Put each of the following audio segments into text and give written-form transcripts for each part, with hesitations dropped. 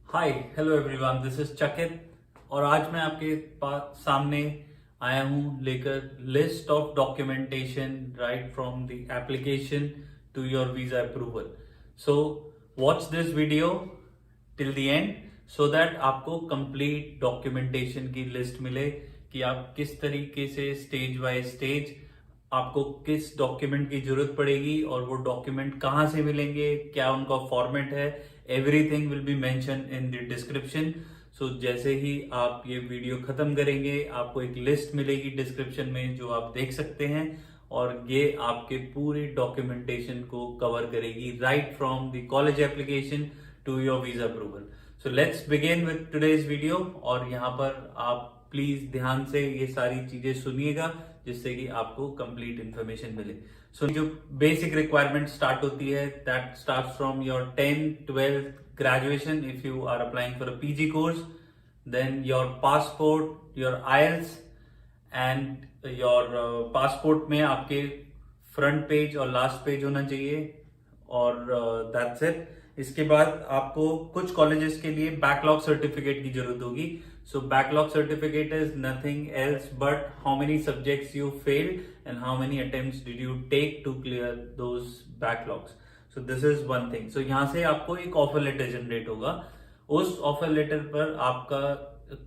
Hi hello everyone, this is चकित और आज मैं आपके पास सामने आया हूं लेकर list of documentation right from the application to your visa approval. So watch this video till the end so that आपको कंप्लीट डॉक्यूमेंटेशन की लिस्ट मिले कि आप किस तरीके से स्टेज बाय स्टेज आपको किस डॉक्यूमेंट की जरूरत पड़ेगी और वो डॉक्यूमेंट कहां से मिलेंगे, क्या उनका फॉर्मेट है। Everything will be mention in the description. So जैसे ही आप ये वीडियो खत्म करेंगे आपको एक लिस्ट मिलेगी डिस्क्रिप्शन में जो आप देख सकते हैं और ये आपके पूरी डॉक्यूमेंटेशन को कवर करेगी right from the college application to your visa approval. So let's begin with today's video और यहाँ पर आप प्लीज ध्यान से ये सारी चीजें सुनिएगा जिससे कि आपको कंप्लीट इंफॉर्मेशन मिले। सो जो बेसिक रिक्वायरमेंट स्टार्ट होती है that starts from your 10th 12th graduation if you are applying for a PG course, then your passport, your IELTS and your passport में आपके फ्रंट पेज और लास्ट पेज होना चाहिए और दैट्स इट। इसके बाद आपको कुछ कॉलेजेस के लिए बैकलॉग सर्टिफिकेट की जरूरत होगी। So backlog certificate is nothing else but how many subjects you failed and how many attempts did you take to clear those backlogs. So this is one thing. So यहां से आपको एक offer letter generate होगा। उस offer letter पर आपका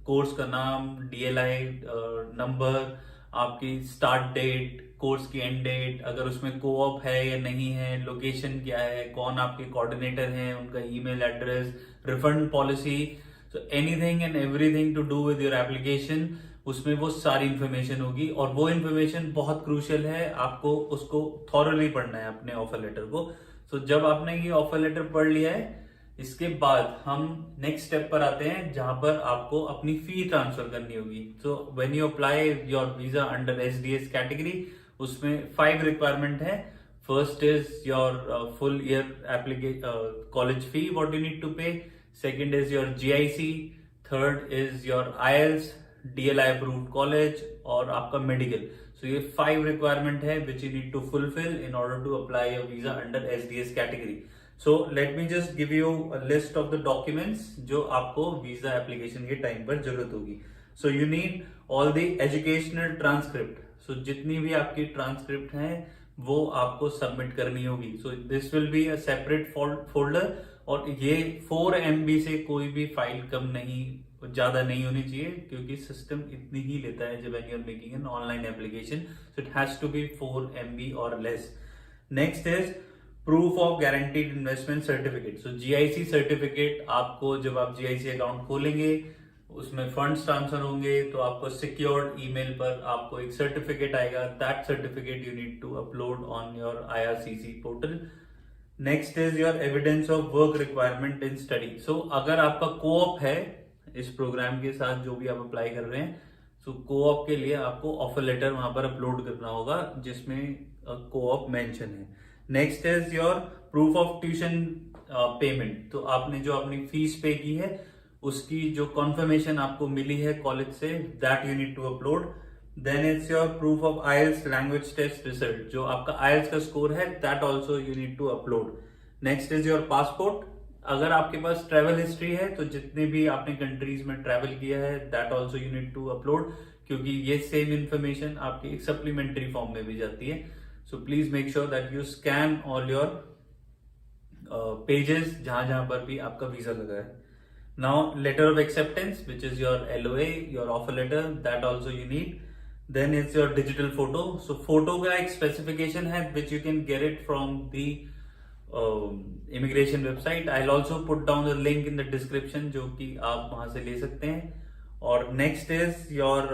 course का नाम, डीएलआई नंबर, आपकी स्टार्ट डेट, कोर्स की एंड डेट, अगर उसमें कोऑप है या नहीं है, लोकेशन क्या है, कौन आपके कोऑर्डिनेटर हैं, उनका email address, refund policy, so anything and everything to do with your application, उसमें वो सारी इंफॉर्मेशन होगी और वो इंफॉर्मेशन बहुत क्रूशियल है। आपको उसको थॉरली पढ़ना है अपने ऑफर लेटर को। सो जब आपने ये ऑफर लेटर पढ़ लिया है इसके बाद हम नेक्स्ट स्टेप पर आते हैं जहां पर आपको अपनी फी ट्रांसफर करनी होगी। So when you apply your visa under SDS category उसमें 5 रिक्वायरमेंट है। First is your full year college fee what you need to pay, second is your GIC, third is your IELTS, DLI approved college और आपका medical. So ये 5 requirement है which you need to fulfil in order to apply your visa under SDS category. So let me just give you a list of the documents जो आपको visa application के time पर जरूरत होगी। So you need all the educational transcript. So जितनी भी आपकी transcript हैं वो आपको सबमिट करनी होगी। So this will be a separate folder और ये 4 MB से कोई भी फाइल कम नहीं, ज्यादा नहीं होनी चाहिए क्योंकि सिस्टम इतनी ही लेता है जब when you are making an online application. So it has to be 4 MB or less. Next is proof of guaranteed investment certificate. So GIC certificate आपको जब आप जीआईसी अकाउंट खोलेंगे उसमें फंड्स ट्रांसफर होंगे तो आपको सिक्योर्ड ईमेल पर आपको एक सर्टिफिकेट आएगा। That certificate you need to upload on your IRCC portal. Next is your evidence of work requirement in study. So अगर आपका कोऑप है इस प्रोग्राम के साथ जो भी आप अप्लाई कर रहे हैं, सो कोऑप के लिए आपको ऑफर लेटर वहां पर अपलोड करना होगा जिसमें कोऑप मेंशन है। Next is your proof of tuition payment. तो आपने जो अपनी फीस पे की है उसकी जो कॉन्फर्मेशन आपको मिली है कॉलेज से that you need to upload. Then it's your proof of IELTS language test result, जो आपका आईएलटीएस का स्कोर है that also you need to upload. Next is your passport. अगर आपके पास ट्रेवल हिस्ट्री है तो जितने भी आपने कंट्रीज में ट्रेवल किया है that also you need to upload क्योंकि ये सेम इंफॉर्मेशन आपकी एक सप्लीमेंट्री फॉर्म में भी जाती है। So please make sure that you scan all your pages जहां जहां पर भी आपका वीजा लगा है। Now letter of acceptance which is your LOA, your offer letter, that also you need. Then it's your digital photo. So photo का एक specification है which you can get it from the immigration website. I will also put down the link in the description जो कि आप वहां से ले सकते हैं। और next is your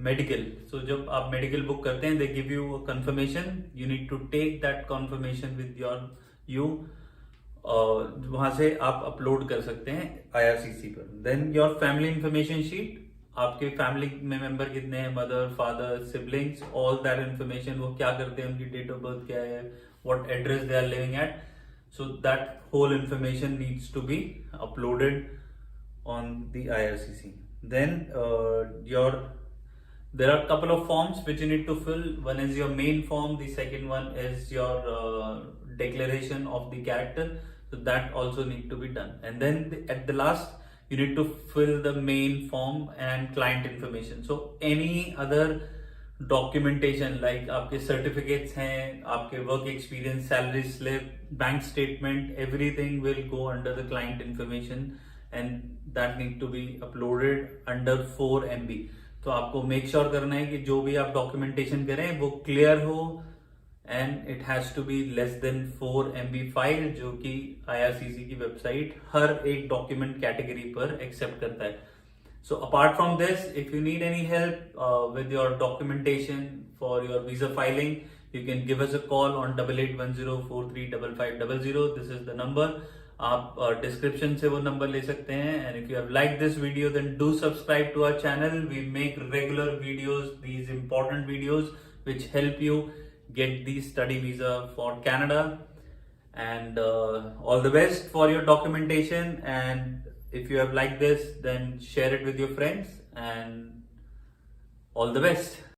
medical. So जब आप मेडिकल बुक करते हैं they give you a confirmation, you need to take that confirmation with your वहां से आप अपलोड कर सकते हैं आईआरसीसी पर। Then your family information sheet, आपके फैमिली में मेंबर कितने हैं, mother, father, siblings, all that information, वो क्या करते हैं, उनकी डेट ऑफ बर्थ क्या है, what address they are living at. So that whole information needs to be uploaded on the IRCC. Then there are a couple of forms which you need to fill. One is your main form, the second one is your declaration of the character. So that also need to be done. And then at the last, you need to fill the main form and client information. So any other documentation like आपके certificates हैं, आपके work experience, salary slip, bank statement, everything will go under the client information and that need to be uploaded under 4 MB. तो आपको make sure करना है कि जो भी आप documentation करें वो clear हो and it has to be less than 4 MB file, जो कि IRCC की वेबसाइट हर एक डॉक्यूमेंट कैटेगरी पर एक्सेप्ट करता है. So apart from this, if you need any help with your documentation for your visa filing, you can give us a call on 8810435500. This is the number. आप description से वो number ले सकते हैं. And if you have liked this video, then do subscribe to our channel. We make regular videos, these important videos which help you get the study visa for Canada. And all the best for your documentation. And if you have liked this, then share it with your friends and all the best.